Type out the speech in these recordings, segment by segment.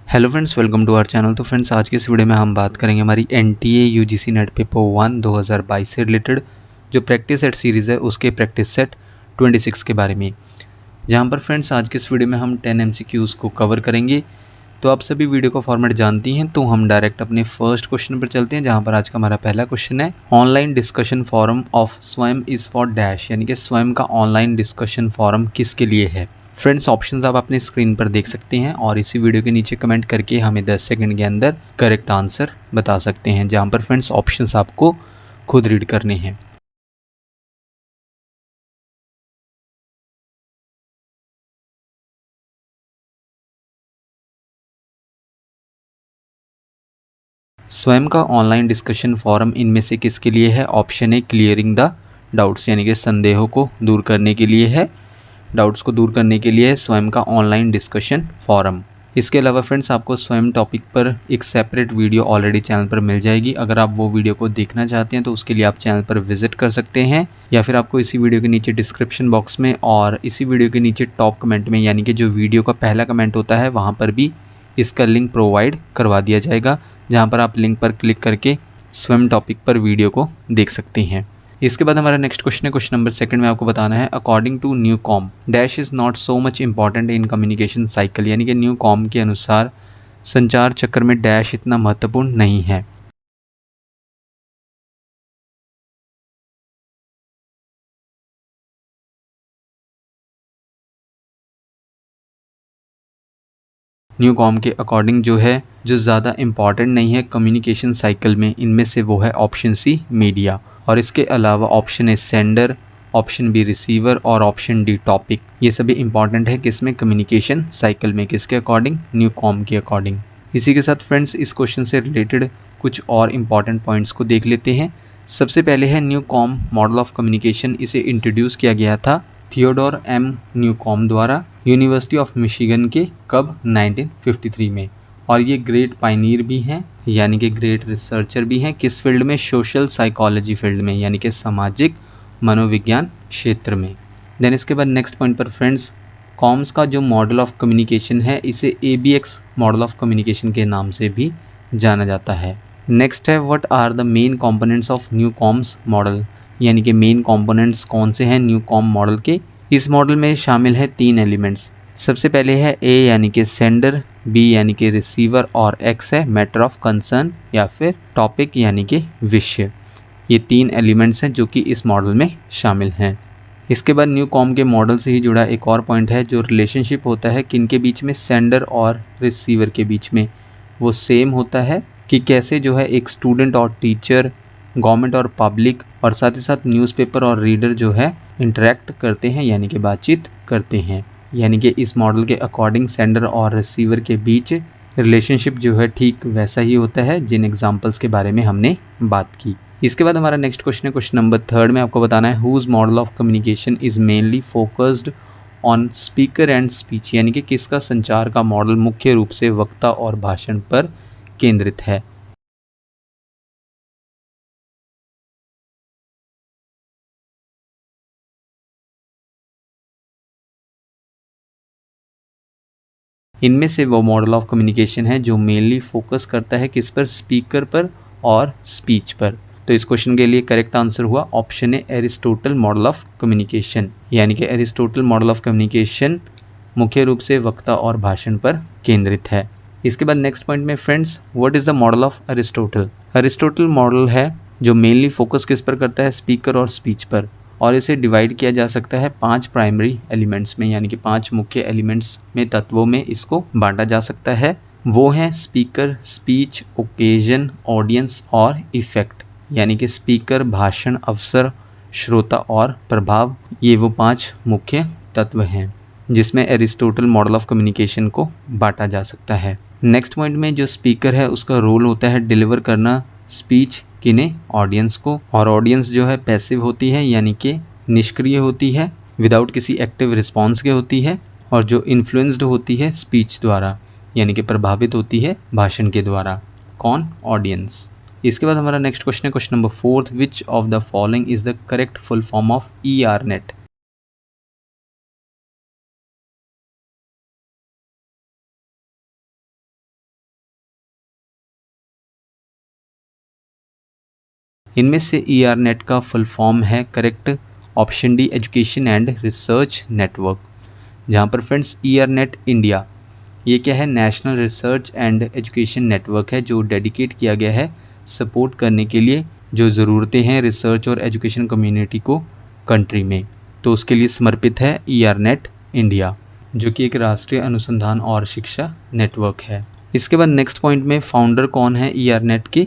Hello friends, welcome to our channel. तो friends, आज के इस वीडियो में हम बात करेंगे हमारी एनटीए यूजीसी नेट पेपर 1 2022 से रिलेटेड जो प्रैक्टिस सेट सीरीज़ है उसके प्रैक्टिस सेट 26 के बारे में। जहां पर फ्रेंड्स आज के इस वीडियो में हम 10 एमसीक्यूज़ को कवर करेंगे। तो आप सभी वीडियो का फॉर्मेट जानती हैं, तो हम डायरेक्ट अपने फर्स्ट क्वेश्चन पर चलते हैं, जहाँ पर आज का हमारा पहला क्वेश्चन है ऑनलाइन डिस्कशन फॉरम ऑफ स्वयं इज़ फॉर डैश, यानी कि स्वयं का ऑनलाइन डिस्कशन फॉरम किसके लिए है। फ्रेंड्स, ऑप्शंस आप अपने स्क्रीन पर देख सकते हैं और इसी वीडियो के नीचे कमेंट करके हमें 10 सेकंड के अंदर करेक्ट आंसर बता सकते हैं, जहां पर फ्रेंड्स ऑप्शंस आपको खुद रीड करने हैं। स्वयं का ऑनलाइन डिस्कशन फॉरम इनमें से किसके लिए है। Option A clearing the doubts, यानी कि संदेहों को दूर करने के लिए है। डाउट्स को दूर करने के लिए है स्वयं का ऑनलाइन डिस्कशन फॉरम। इसके अलावा फ्रेंड्स आपको स्वयं टॉपिक पर एक सेपरेट वीडियो ऑलरेडी चैनल पर मिल जाएगी। अगर आप वो वीडियो को देखना चाहते हैं तो उसके लिए आप चैनल पर विजिट कर सकते हैं, या फिर आपको इसी वीडियो के नीचे डिस्क्रिप्शन बॉक्स में और इसी वीडियो के नीचे टॉप कमेंट में, यानी कि जो वीडियो का पहला कमेंट होता है वहाँ पर भी इसका लिंक प्रोवाइड करवा दिया जाएगा, जहाँ पर आप लिंक पर क्लिक करके स्वयं टॉपिक पर वीडियो को देख सकते हैं। इसके बाद हमारा नेक्स्ट क्वेश्चन है, क्वेश्चन नंबर सेकंड में आपको बताना है according to new com dash is not so much important in communication cycle, यानी कि न्यू कॉम के अनुसार संचार चक्र में डैश इतना महत्वपूर्ण नहीं है। न्यू कॉम के अकॉर्डिंग जो ज़्यादा इंपॉर्टेंट नहीं है कम्युनिकेशन साइकिल में, इनमें से वो है ऑप्शन सी मीडिया, और इसके अलावा option A sender, option B receiver और ऑप्शन डी टॉपिक। ये सभी इंपॉर्टेंट है किसमें, कम्युनिकेशन साइकिल में। किसके अकॉर्डिंग, न्यू कॉम के अकॉर्डिंग। इसी के साथ फ्रेंड्स इस क्वेश्चन से रिलेटेड कुछ और इंपॉर्टेंट पॉइंट्स को देख लेते हैं। सबसे पहले है new com model of communication. इसे इंट्रोड्यूस किया गया था थियोडोर एम न्यूकॉम द्वारा यूनिवर्सिटी ऑफ मिशिगन के कब, 1953 में। और ये ग्रेट पायनियर भी हैं, यानी कि ग्रेट रिसर्चर भी हैं। किस फील्ड में, सोशल साइकोलॉजी फील्ड में, यानी कि सामाजिक मनोविज्ञान क्षेत्र में। देन इसके बाद नेक्स्ट पॉइंट पर फ्रेंड्स, कॉम्स का जो मॉडल ऑफ कम्युनिकेशन है इसे ABX मॉडल ऑफ कम्युनिकेशन के नाम से भी जाना जाता है। नेक्स्ट है what are the main components of new comms model, यानी कि मेन कंपोनेंट्स कौन से हैं न्यू कॉम मॉडल के। इस मॉडल में शामिल है 3 एलिमेंट्स। सबसे पहले है A यानी कि सेंडर, B यानी कि रिसीवर और X है मैटर ऑफ कंसर्न या फिर टॉपिक यानी कि विषय। ये 3 एलिमेंट्स हैं जो कि इस मॉडल में शामिल हैं। इसके बाद न्यू कॉम के मॉडल से ही जुड़ा एक और पॉइंट है, जो रिलेशनशिप होता है किन के बीच में, सेंडर और रिसीवर के बीच में, वो सेम होता है कि कैसे जो है एक स्टूडेंट और टीचर, गवर्नमेंट और पब्लिक, और साथ ही साथ न्यूज़पेपर और रीडर जो है इंटरेक्ट करते हैं, यानी कि बातचीत करते हैं। यानी कि इस मॉडल के अकॉर्डिंग सेंडर और रिसीवर के बीच रिलेशनशिप जो है ठीक वैसा ही होता है जिन एग्जाम्पल्स के बारे में हमने बात की। इसके बाद हमारा नेक्स्ट क्वेश्चन है, क्वेश्चन नंबर थर्ड में आपको बताना है whose model of communication is mainly focused on speaker and speech, यानी कि किसका संचार का मॉडल मुख्य रूप से वक्ता और भाषण पर केंद्रित है। इनमें से वो मॉडल ऑफ कम्युनिकेशन है जो मेनली फोकस करता है किस पर, स्पीकर पर और स्पीच पर। तो इस क्वेश्चन के लिए करेक्ट आंसर हुआ option A Aristotle model of communication, यानी कि एरिस्टोटल मॉडल ऑफ कम्युनिकेशन मुख्य रूप से वक्ता और भाषण पर केंद्रित है। इसके बाद नेक्स्ट पॉइंट में friends, what is the model of Aristotle. Aristotle model है जो मेनली फोकस किस पर करता है, स्पीकर और स्पीच पर, और इसे डिवाइड किया जा सकता है 5 प्राइमरी एलिमेंट्स में, यानी कि 5 मुख्य एलिमेंट्स में, तत्वों में इसको बांटा जा सकता है। वो हैं स्पीकर, स्पीच, ओकेजन, ऑडियंस और इफेक्ट, यानी कि स्पीकर, भाषण, अवसर, श्रोता और प्रभाव। ये वो 5 मुख्य तत्व हैं जिसमें एरिस्टोटल मॉडल ऑफ कम्युनिकेशन को बांटा जा सकता है। नेक्स्ट पॉइंट में जो स्पीकर है उसका रोल होता है डिलीवर करना स्पीच किन्हें, ऑडियंस को, और ऑडियंस जो है पैसिव होती है, यानी कि निष्क्रिय होती है, विदाउट किसी एक्टिव रिस्पॉन्स के होती है, और जो इन्फ्लुएंस्ड होती है स्पीच द्वारा, यानी कि प्रभावित होती है भाषण के द्वारा। कौन, ऑडियंस। इसके बाद हमारा नेक्स्ट क्वेश्चन है, question number fourth, which of the following is the correct full form of ERNet। इनमें से ERNET का फुल फॉर्म है correct option D education and research network. जहाँ पर फ्रेंड्स ERNET इंडिया ये क्या है, national research and education network है जो डेडिकेट किया गया है सपोर्ट करने के लिए जो ज़रूरतें हैं रिसर्च और एजुकेशन कम्युनिटी को कंट्री में, तो उसके लिए समर्पित है ERNET इंडिया जो कि एक राष्ट्रीय अनुसंधान और शिक्षा नेटवर्क है। इसके बाद नेक्स्ट पॉइंट में फाउंडर कौन है ERNET के,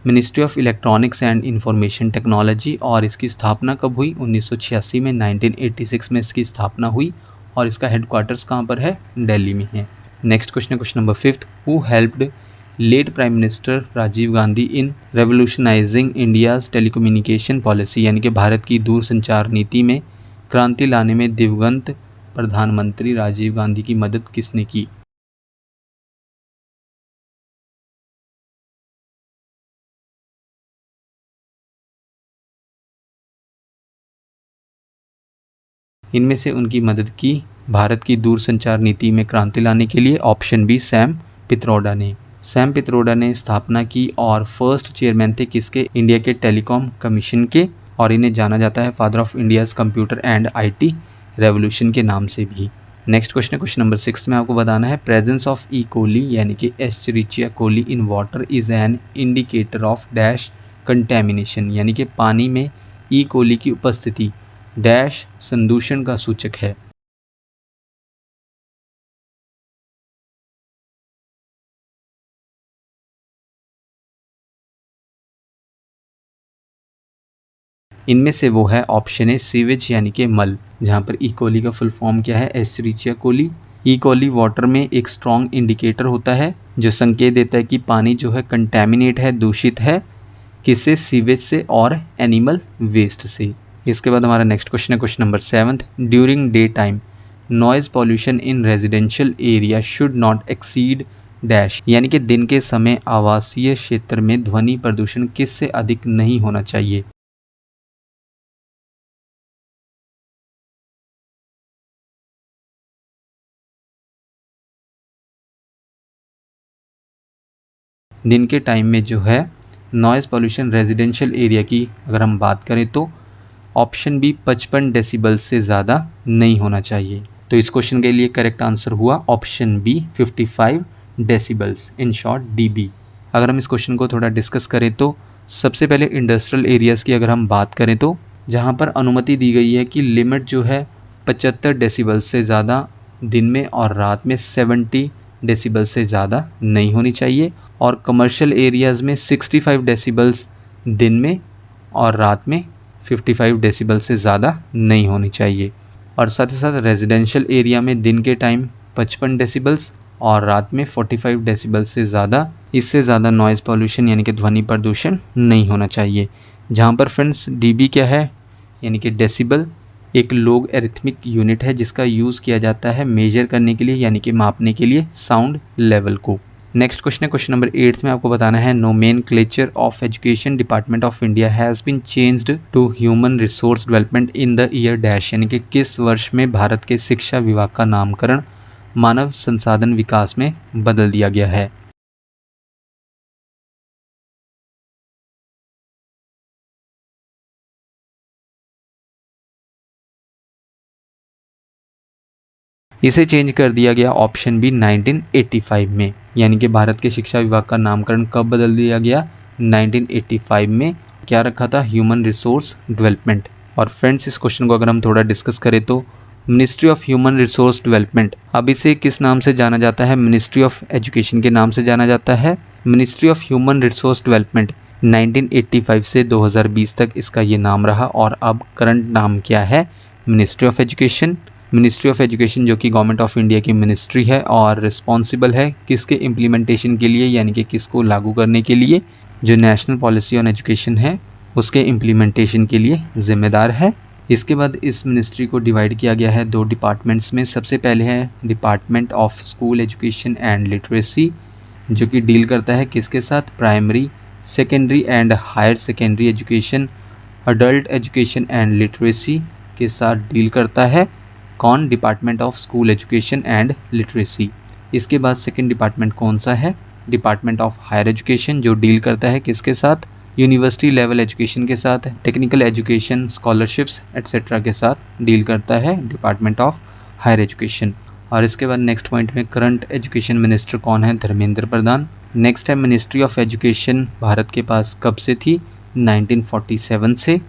ministry of electronics and information technology, और इसकी स्थापना कब हुई, 1986 में, 1986 में इसकी स्थापना हुई और इसका हेडक्वार्टर्स कहाँ पर है, दिल्ली में है। Next question number 5, who helped late prime minister Rajiv Gandhi in revolutionising India's telecommunication policy, यानी कि भारत की दूरसंचार नीति में क्रांति लाने में दिवंगत प्रधानमंत्री राजीव गांधी की मदद किसने की। इनमें से उनकी मदद की भारत की दूरसंचार नीति में क्रांति लाने के लिए ऑप्शन बी सैम पित्रोडा ने। सैम पित्रोडा ने स्थापना की और फर्स्ट चेयरमैन थे किसके, इंडिया के टेलीकॉम कमीशन के, और इन्हें जाना जाता है father of India's computer and IT revolution के नाम से भी। नेक्स्ट क्वेश्चन नंबर 6 में आपको बताना है प्रेजेंस ऑफ ई कोली यानी कि Escherichia coli in water is an indicator of dash contamination, यानी कि पानी में ई कोली की उपस्थिति डैश संदूषण का सूचक है। इनमें से वो है ऑप्शन ए सीवेज यानी कि मल, जहाँ पर ई कोली का फुल फॉर्म क्या है, एस्चरिचिया कोली। ई कोली वाटर में एक स्ट्रॉन्ग इंडिकेटर होता है जो संकेत देता है कि पानी जो है कंटेमिनेट है, दूषित है, किससे, सीवेज से और एनिमल वेस्ट से। इसके बाद हमारा next question number 7, during day time noise pollution in residential area should not exceed dash, यानी कि दिन के समय आवासीय क्षेत्र में ध्वनि प्रदूषण किससे अधिक नहीं होना चाहिए। दिन के टाइम में जो है नॉइज़ पॉल्यूशन रेजिडेंशियल एरिया की अगर हम बात करें तो ऑप्शन बी 55 डेसिबल से ज़्यादा नहीं होना चाहिए। तो इस क्वेश्चन के लिए करेक्ट आंसर हुआ option B 55 decibels, in short DB। अगर हम इस क्वेश्चन को थोड़ा डिस्कस करें तो सबसे पहले इंडस्ट्रियल एरियाज़ की अगर हम बात करें तो जहाँ पर अनुमति दी गई है कि लिमिट जो है 75 डेसिबल से ज़्यादा दिन में और रात में 70 डेसिबल से ज़्यादा नहीं होनी चाहिए, और कमर्शियल एरियाज़ में 65 डेसिबल्स दिन में और रात में 55 डेसिबल से ज़्यादा नहीं होनी चाहिए, और साथ ही साथ रेजिडेंशियल एरिया में दिन के टाइम 55 डेसिबल्स और रात में 45 डेसिबल से ज़्यादा, इससे ज़्यादा नॉइज़ पॉल्यूशन यानी कि ध्वनि प्रदूषण नहीं होना चाहिए। जहाँ पर फ्रेंड्स DB क्या है, यानी कि डेसिबल एक लोग एरिथमिक यूनिट है जिसका यूज़ किया जाता है मेजर करने के लिए यानी कि मापने के लिए साउंड लेवल को। नेक्स्ट क्वेश्चन नंबर 8 में आपको बताना है nomenclature of education department of India has been changed to human resource development in the year dash, यानी कि किस वर्ष में भारत के शिक्षा विभाग का नामकरण मानव संसाधन विकास में बदल दिया गया है। इसे चेंज कर दिया गया ऑप्शन बी 1985 में, यानी कि भारत के शिक्षा विभाग का नामकरण कब बदल दिया गया, 1985 में। क्या रखा था, ह्यूमन रिसोर्स डेवलपमेंट। और फ्रेंड्स इस क्वेश्चन को अगर हम थोड़ा डिस्कस करें तो ministry of human resource development अब इसे किस नाम से जाना जाता है, मिनिस्ट्री ऑफ एजुकेशन के नाम से जाना जाता है। Ministry of human resource development 1985 से 2020 तक इसका ये नाम रहा, और अब करंट नाम क्या है, ministry of education. Ministry of education जो कि गवर्नमेंट ऑफ इंडिया की मिनिस्ट्री है और रिस्पॉन्सिबल है किसके इम्प्लीमेंटेशन के लिए, यानी कि किसको लागू करने के लिए, जो नेशनल पॉलिसी ऑन एजुकेशन है उसके इम्प्लीमेंटेशन के लिए जिम्मेदार है। इसके बाद इस मिनिस्ट्री को डिवाइड किया गया है 2 डिपार्टमेंट्स में। सबसे पहले है department of school education and literacy जो कि डील करता है किसके साथ, primary, secondary and higher secondary education, adult education and literacy के साथ डील करता है कौन, department of school education and literacy. इसके बाद सेकंड डिपार्टमेंट कौन सा है, डिपार्टमेंट ऑफ हायर एजुकेशन जो डील करता है किसके साथ, यूनिवर्सिटी लेवल एजुकेशन के साथ, टेक्निकल एजुकेशन, स्कॉलरशिप्स एट्सेट्रा के साथ डील करता है डिपार्टमेंट ऑफ हायर एजुकेशन। और इसके बाद नेक्स्ट पॉइंट में करंट एजुकेशन मिनिस्टर कौन है? धर्मेंद्र प्रधान। नेक्स्ट है मिनिस्ट्री ऑफ एजुकेशन भारत के पास कब से थी? 1947 से,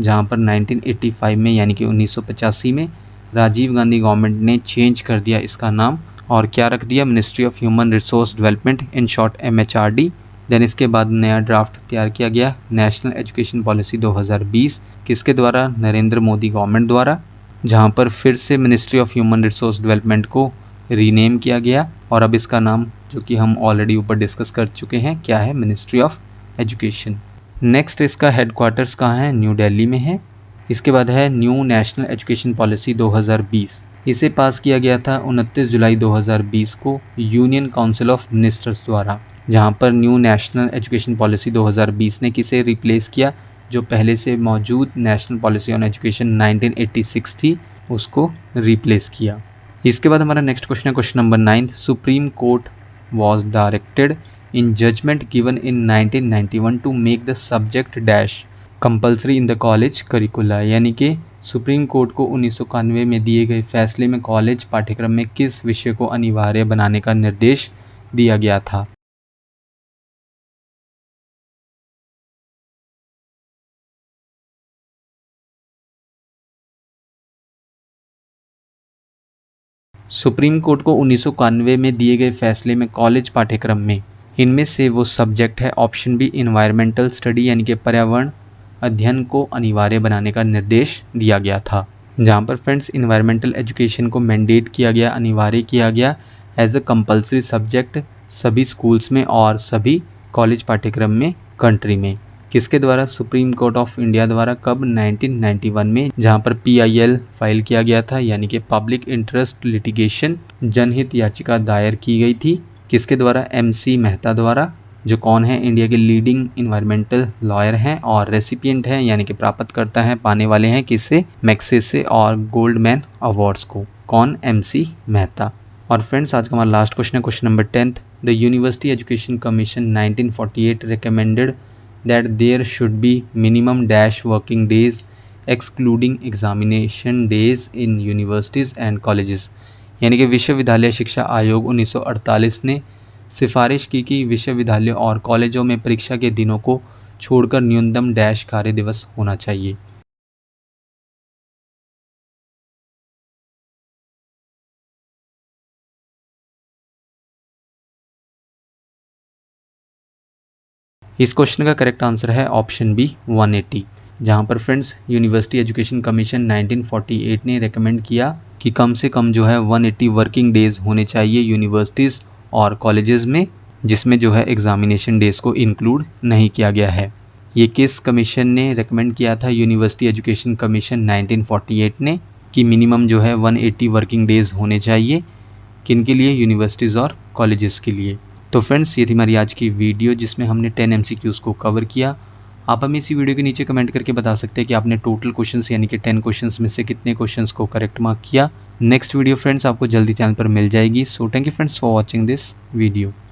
जहां पर 1985 में यानी कि 1985 में राजीव गांधी गवर्नमेंट ने चेंज कर दिया इसका नाम और क्या रख दिया? Ministry of human resource development, in short MHRD। Then इसके बाद नया ड्राफ्ट तैयार किया गया नेशनल एजुकेशन पॉलिसी 2020, किसके द्वारा? नरेंद्र मोदी गवर्नमेंट द्वारा, जहां पर फिर से ministry of human resource development को रीनेम किया गया और अब इसका नाम, जो कि हम ऑलरेडी ऊपर डिस्कस कर चुके हैं, क्या है? Ministry of education. नेक्स्ट इसका हेडक्वार्टर्स कहाँ है? न्यू दिल्ली में है। इसके बाद है न्यू नेशनल एजुकेशन पॉलिसी 2020। इसे पास किया गया था 29 जुलाई 2020 को यूनियन काउंसिल ऑफ मिनिस्टर्स द्वारा, जहां पर न्यू नेशनल एजुकेशन पॉलिसी 2020 ने किसे रिप्लेस किया? जो पहले से मौजूद नेशनल पॉलिसी ऑन एजुकेशन 1986 थी, उसको रिप्लेस किया। इसके बाद हमारा नेक्स्ट क्वेश्चन है question number 9। Supreme court was directed in judgement given in 1991 to make the subject dash compulsory in the college curricula, यानी कि सुप्रीम कोर्ट को 1991 में दिए गए फैसले में कॉलेज पाठ्यक्रम में किस विषय को अनिवार्य बनाने का निर्देश दिया गया था? सुप्रीम कोर्ट को 1991 में दिए गए फैसले में कॉलेज पाठ्यक्रम में इनमें से वो सब्जेक्ट है ऑप्शन बी इन्वायरमेंटल स्टडी यानी कि पर्यावरण अध्ययन को अनिवार्य बनाने का निर्देश दिया गया था, जहां पर फ्रेंड्स इन्वायरमेंटल एजुकेशन को मैंडेट किया गया, अनिवार्य किया गया एज अ कंपल्सरी सब्जेक्ट सभी स्कूल्स में और सभी कॉलेज पाठ्यक्रम में कंट्री में। किसके द्वारा? सुप्रीम कोर्ट ऑफ इंडिया द्वारा। कब? 1991 में, जहां पर PIL फाइल किया गया था यानी कि पब्लिक इंटरेस्ट लिटिगेशन, जनहित याचिका दायर की गई थी। किसके द्वारा? MC मेहता द्वारा, जो कौन है? इंडिया के लीडिंग इन्वायरमेंटल लॉयर हैं और रेसिपिएंट हैं यानी कि प्राप्त करता है, पाने वाले हैं किससे? मैग्सेसे और गोल्डमैन अवार्ड्स को। कौन? MC मेहता। और फ्रेंड्स आज का हमारा लास्ट क्वेश्चन है question number 10। The university education commission 1948 recommended that there should be minimum dash working days excluding examination days in universities and colleges, यानी कि विश्वविद्यालय शिक्षा आयोग 1948 ने सिफारिश की कि विश्वविद्यालयों और कॉलेजों में परीक्षा के दिनों को छोड़कर न्यूनतम डैश कार्य दिवस होना चाहिए। इस क्वेश्चन का करेक्ट आंसर है ऑप्शन बी 180, जहां पर फ्रेंड्स यूनिवर्सिटी एजुकेशन कमीशन 1948 ने रेकमेंड किया कि कम से कम जो है 180 वर्किंग डेज होने चाहिए यूनिवर्सिटीज़ और कॉलेजेस में, जिसमें जो है एग्जामिनेशन डेज को इंक्लूड नहीं किया गया है। ये किस कमीशन ने रेकमेंड किया था? यूनिवर्सिटी एजुकेशन कमीशन 1948 ने, कि मिनिमम जो है 180 वर्किंग डेज होने चाहिए, किन के लिए? यूनिवर्सिटीज़ और कॉलेजेस के लिए। तो फ्रेंड्स ये थी हमारी आज की वीडियो जिसमें हमने 10 MCQs को कवर किया। आप हमें इसी वीडियो के नीचे कमेंट करके बता सकते हैं कि आपने टोटल क्वेश्चंस यानी कि 10 क्वेश्चंस में से कितने क्वेश्चंस को करेक्ट मार्क किया। नेक्स्ट वीडियो फ्रेंड्स आपको जल्दी चैनल पर मिल जाएगी। So thank you friends for watching this video.